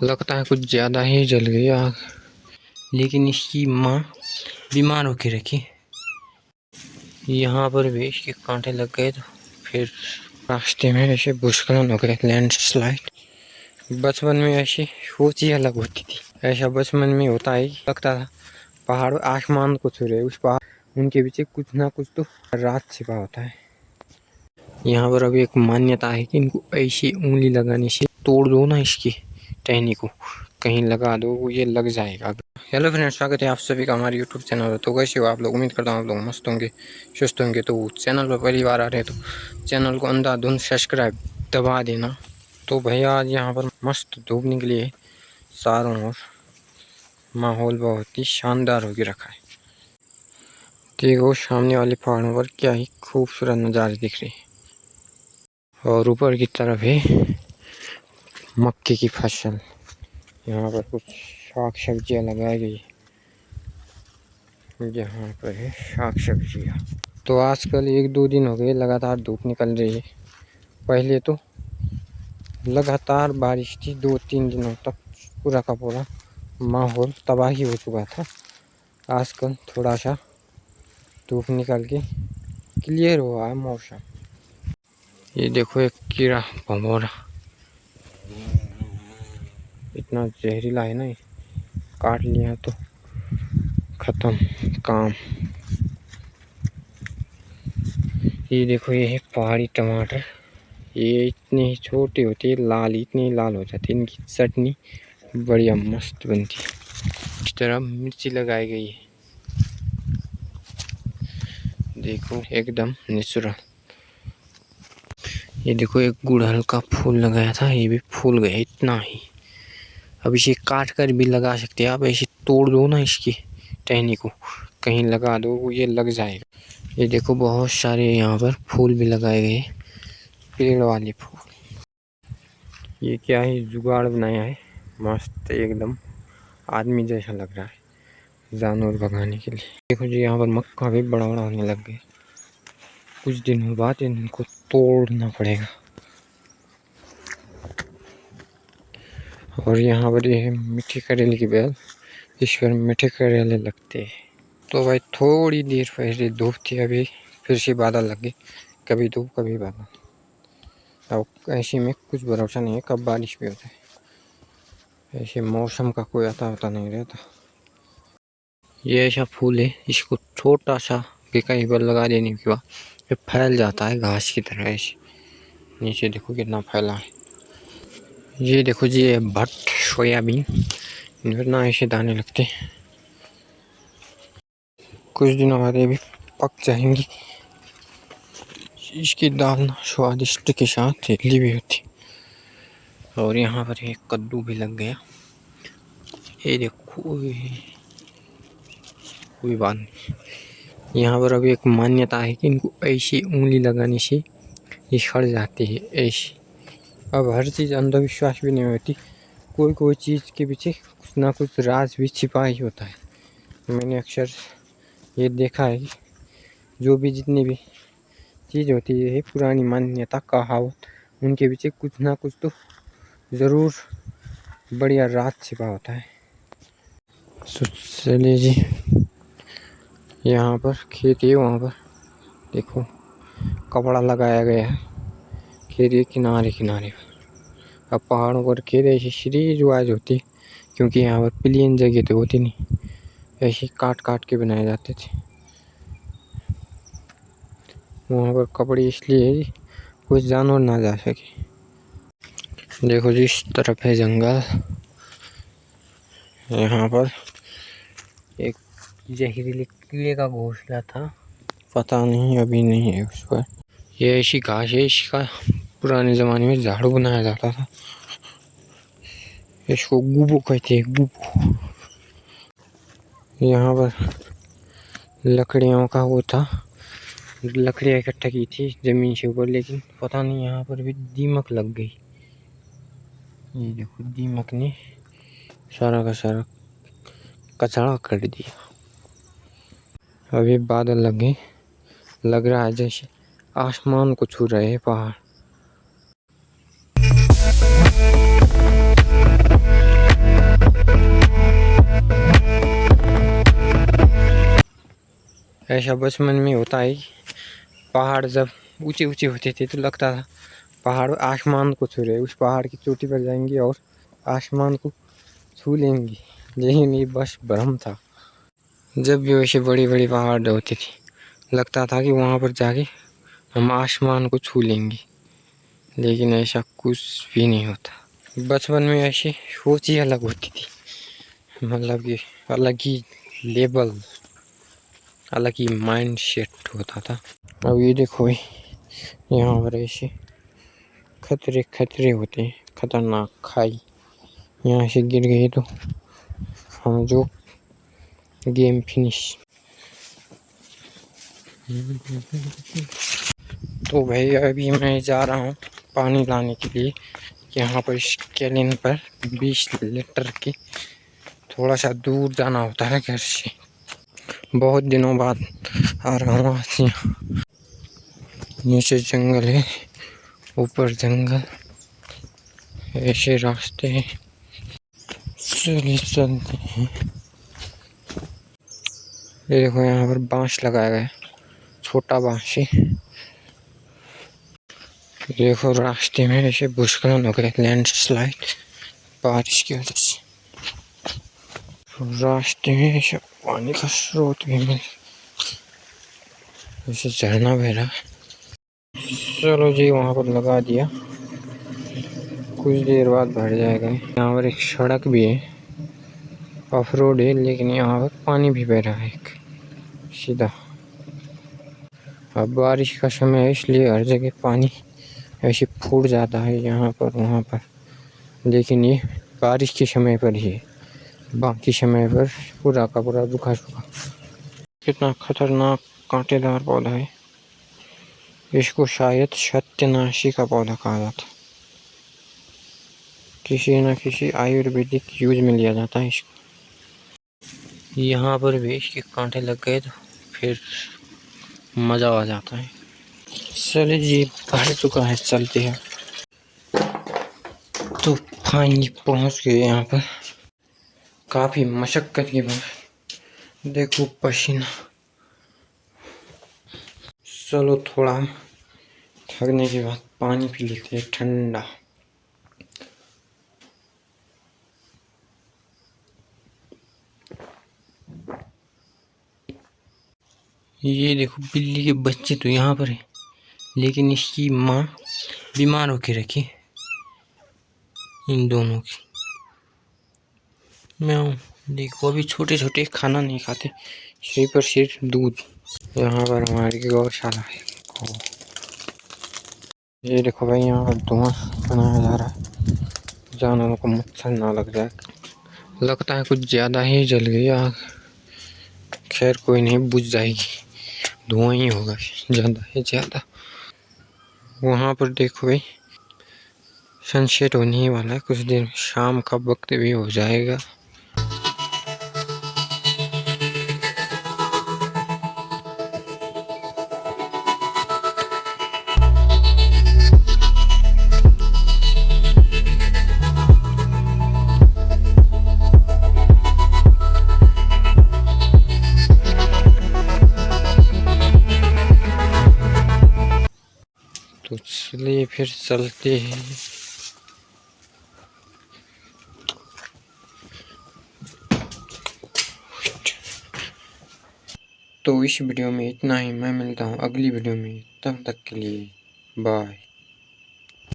लगता है कुछ ज़्यादा ही जल गई आग, लेकिन इसकी माँ बीमार होके रखी। यहाँ पर भी इसके कांटे लग गए तो फिर रास्ते में ऐसे भूस्खलन हो गए, लैंडस्लाइड। बचपन में ऐसी सोच ही अलग होती थी। ऐसा बचपन में होता है, लगता था पहाड़ आसमान को छू रहे, उस पहाड़ उनके पीछे कुछ ना कुछ तो रात छिपा होता है। यहाँ पर अभी एक मान्यता है कि इनको ऐसी उंगली लगाने से तोड़ दो ना, इसकी टहनी को कहीं लगा दो, वो ये लग जाएगा। हेलो फ्रेंड्स, स्वागत है आप सभी का हमारे यूट्यूब चैनल पर। तो कैसे हो आप लोग? उम्मीद करता हूँ आप लोग मस्त होंगे, सुस्त होंगे। तो चैनल पर पहली बार आ रहे हैं तो चैनल को अंधाधुंध सब्सक्राइब दबा देना। तो भैया आज यहाँ पर मस्त धूप निकली है, चारों ओर माहौल बहुत ही शानदार होकर रखा है। देखो सामने वाले पहाड़ों पर क्या ही खूबसूरत नज़ारे दिख रहे हैं, और ऊपर की तरफ है मक्के की फसल। यहाँ पर कुछ साग सब्जियाँ लगाई गई, यहाँ पर है साग सब्जियाँ। तो आजकल 1-2 दिन हो गए लगातार धूप निकल रही है। पहले तो लगातार बारिश थी, 2-3 दिनों तक पूरा का पूरा माहौल तबाही हो चुका था। आजकल थोड़ा सा धूप निकल के क्लियर हुआ है मौसम। ये देखो एक कीड़ा भमोरा, इतना जहरीला है ना, काट लिया तो खत्म काम। ये देखो ये है पहाड़ी टमाटर, ये इतने ही छोटे होते हैं, लाल इतने ही लाल हो जाते, इनकी चटनी बढ़िया मस्त बनती है। इस तरह मिर्ची लगाई गई है, देखो एकदम नेचुरल। ये देखो एक गुड़हल का फूल लगाया था, ये भी फूल गया इतना ही। अब इसे काट कर भी लगा सकते हैं आप, ऐसे तोड़ दो ना इसकी टहनी को, कहीं लगा दो, वो ये लग जाएगा। ये देखो बहुत सारे यहाँ पर फूल भी लगाए गए, पेड़ वाले फूल। ये क्या है, जुगाड़ बनाया है मस्त एकदम, आदमी जैसा लग रहा है जानवर भगाने के लिए। देखो जी यहाँ पर मक्का भी बड़ा बड़ा होने लग गया, कुछ दिनों बाद इनको तोड़ना पड़ेगा। और यहाँ पर ये है मीठे करेले की बेल, इस पर मीठे करेले लगते हैं। तो भाई थोड़ी देर पहले धूप थी, अभी फिर से बादल लग गए, कभी धूप कभी बादल। अब ऐसे में कुछ भरोसा नहीं है कब बारिश भी हो जाए, ऐसे मौसम का कोई अता पता नहीं रहता। ये ऐसा फूल है, इसको छोटा सा कहीं पर लगा देने के बाद ये फैल जाता है घास की तरह। ऐसे नीचे देखो कितना फैला है। ये देखो जी ये भट्ट सोयाबीन, इन पर ना ऐसे दाने लगते हैं, कुछ दिनों बाद ये भी पक जाएंगी। इसकी दाल ना स्वादिष्ट के साथ इडली भी होती। और यहाँ पर एक कद्दू भी लग गया, ये देखो कोई बात नहीं। यहाँ पर अभी एक मान्यता है कि इनको ऐसी उंगली लगाने से ये सड़ जाती है ऐसी। अब हर चीज़ अंधविश्वास भी नहीं होती, कोई कोई चीज़ के पीछे कुछ ना कुछ राज भी छिपा ही होता है। मैंने अक्सर ये देखा है कि जो भी जितनी भी चीज़ होती है पुरानी मान्यता कहावत, उनके पीछे कुछ ना कुछ तो ज़रूर बढ़िया राज छिपा होता है। चलिए जी, यहाँ पर खेती है, वहाँ पर देखो कपड़ा लगाया गया है खेती किनारे किनारे। अब पहाड़ों पर खेत ऐसी सीरीज वाइज होती, क्योंकि यहाँ पर प्लेन जगह तो होती नहीं, ऐसे काट काट के बनाए जाते थे। वहाँ पर कपड़े इसलिए कुछ जानवर ना जा सके। देखो जी इस तरफ है जंगल, यहाँ पर एक जहरीले कीड़े का घोंसला था, पता नहीं अभी नहीं है उस पर। ये ऐसी घास है, इसका पुराने ज़माने में झाड़ू बनाया जाता था, इसको गुबो कहते हैं, गुबो। यहाँ पर लकड़ियों का वो था, लकड़ियाँ इकट्ठा की थी ज़मीन से ऊपर, लेकिन पता नहीं यहाँ पर भी दीमक लग गई। ये देखो दीमक ने सारा का सारा कचरा कर दिया। अभी बादल लग गए, लग रहा है जैसे आसमान को छू रहे हैं पहाड़। ऐसा बचपन में होता है। पहाड़ जब ऊंचे ऊंचे होते थे तो लगता था पहाड़ आसमान को छू रहे, उस पहाड़ की चोटी पर जाएंगे और आसमान को छू लेंगे, लेकिन ये बस भ्रम था। जब भी वैसे बड़ी बड़ी पहाड़ होती थी लगता था कि वहाँ पर जाके हम आसमान को छू लेंगे, लेकिन ऐसा कुछ भी नहीं होता। बचपन में ऐसी सोच ही अलग होती थी, मतलब कि अलग ही लेवल, अलग ही माइंड सेट होता था। अब ये देखो भाई, यहाँ पर ऐसे खतरे खतरे होते हैं, खतरनाक खाई। यहाँ से गिर गए तो हम जो गेम फिनिश। तो भाई अभी मैं जा रहा हूँ पानी लाने के लिए। यहाँ पर इस कैलिन पर 20 लीटर की थोड़ा सा दूर जाना होता है घर से। बहुत दिनों बाद आ रहा हूँ आज यहाँ। नीचे जंगल है, ऊपर जंगल, ऐसे रास्ते हैं, चलिए चलते हैं। ये देखो यहाँ पर बांस लगाया गया है, छोटा बांस है। देखो रास्ते में ऐसे भूस्खलन हो गए, लैंडस्लाइड बारिश की वजह से। रास्ते में ऐसे पानी का स्रोत भी मिल, जैसे झरना बह रहा है। चलो जी, वहाँ पर लगा दिया, कुछ देर बाद भर जाएगा। यहाँ पर एक सड़क भी है, ऑफ रोड है, लेकिन यहाँ पर पानी भी बह रहा है एक सीधा। अब बारिश का समय है इसलिए हर जगह पानी ऐसे फूट जाता है, यहाँ पर वहाँ पर, लेकिन ये बारिश के समय पर ही है, बाकी समय पर पूरा का पूरा रूखा सूखा। कितना खतरनाक कांटेदार पौधा है, इसको शायद सत्यनाशी का पौधा कहा जाता, किसी न किसी आयुर्वेदिक यूज में लिया जाता है इसको। यहाँ पर भी इसके कांटे लग गए तो फिर मजा आ जाता है। चलिए जी, भर चुका है, चलते हैं। तो फाइनली पहुँच गए यहाँ पर, काफी मशक्कत के बाद। देखो पसीना। चलो थोड़ा थकने के बाद पानी पी लेते हैं ठंडा। ये देखो बिल्ली के बच्चे तो यहाँ पर है, लेकिन इसकी माँ बीमार होके रखी इन दोनों की। मैं देखो अभी छोटे छोटे खाना नहीं खाते, सिर्फ और सिर्फ दूध। यहाँ पर हमारी गौशाला है। ये देखो भाई, यहाँ पर धुआं बनाया जा रहा है, जानवरों को मच्छर ना लग जाए। लगता है कुछ ज्यादा ही जल गई आग, खैर कोई नहीं, बुझ जाएगी, धुआं ही होगा ज्यादा ही ज्यादा। वहाँ पर देखो भाई, सनसेट होने ही वाला है, कुछ देर में शाम का वक्त भी हो जाएगा। तो चलिए फिर चलते हैं। तो इस वीडियो में इतना ही, मैं मिलता हूँ अगली वीडियो में, तब तक के लिए बाय।